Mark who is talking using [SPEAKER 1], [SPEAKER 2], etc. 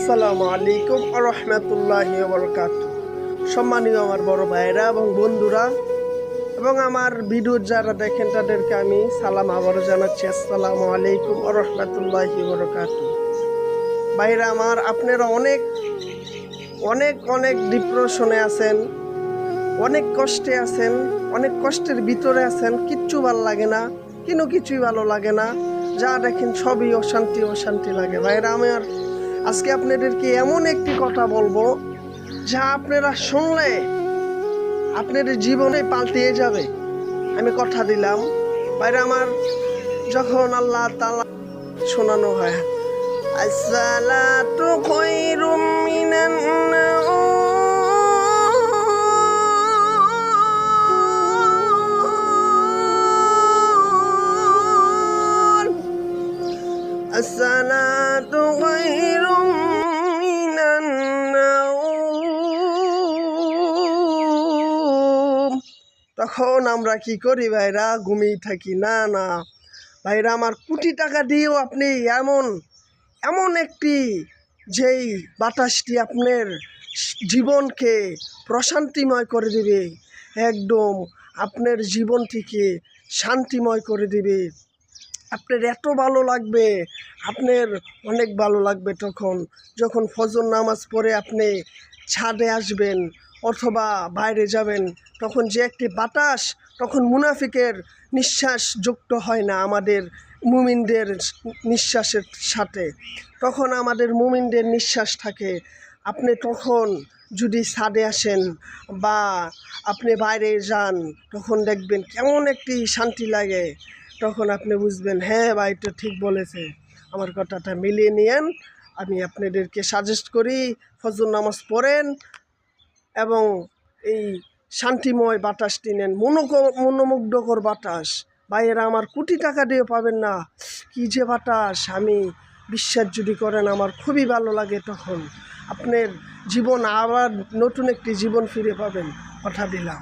[SPEAKER 1] আসসালামু আলাইকুম ওয়া রাহমাতুল্লাহি ওয়া বারাকাতুহু। সম্মানীয় আমার বড় ভাইরা এবং বন্ধুরা এবং আমার ভিডিও যারা দেখেন তাদেরকে আমি সালাম আবারও জানাচ্ছি। আসসালামু আলাইকুম ওয়া রাহমাতুল্লাহি ওয়া বারাকাতুহু। ভাইরা আমার, আপনারা অনেক অনেক অনেক ডিপ্রেশনে আছেন, অনেক কষ্টে আছেন, অনেক কষ্টের ভিতরে আছেন, কিচ্ছু ভালো লাগে না, কিছুই ভালো লাগে না, যা দেখেন সবই অশান্তি অশান্তি লাগে। ভাইরা আমার, আজকে আপনাদেরকে এমন একটি কথা বলবো যা আপনারা শুনলে আপনাদের জীবনে পাল্টিয়ে যাবে। আমি কথা দিলাম। ভাইরা আমার, যখন আল্লাহ তাআলা শোনানো হয় আসসালাতু খায়রুম মিনান নাওম, আসসালাতু খায়রুম মিনান নাওম, তখন আমরা কি করি ভাইরা? ঘুমিয়ে থাকি। না না ভাইরা আমার, কোটি টাকা দিয়েও আপনি এমন একটি যেই বাতাসটি আপনার জীবনকে প্রশান্তিময় করে দেবে, একদম আপনার জীবনটিকে শান্তিময় করে দেবে, আপনার এত ভালো লাগবে, আপনার অনেক ভালো লাগবে। যখন ফজর নামাজ পড়ে আপনি ছাদে আসবেন অথবা বাইরে যাবেন, তখন যে একটি বাতাস, তখন মুনাফিকের নিঃশ্বাস যুক্ত হয় না আমাদের মুমিনদের নিঃশ্বাসের সাথে, তখন আমাদের মুমিনদের নিঃশ্বাস থাকে। আপনি তখন যদি ছাদে আসেন বা আপনি বাইরে যান, তখন দেখবেন কেমন একটি শান্তি লাগে। তখন আপনি বুঝবেন, হ্যাঁ ভাই তো ঠিক বলেছে, আমার কথাটা মিলিয়ে নিয়েন। আমি আপনাদেরকে সাজেস্ট করি, ফজর নামাজ পড়েন এবং এই শান্তিময় বাতাসটি নেন, মনোমুগ্ধকর বাতাস। ভাইয়েরা আমার, কোটি টাকা দিয়ে পাবেন না, কি যে বাতাস! আমি বিশ্বাস যদি করেন, আমার খুবই ভালো লাগে। তখন আপনার জীবন আবার নতুন একটি জীবন ফিরে পাবেন, কথা দিলাম।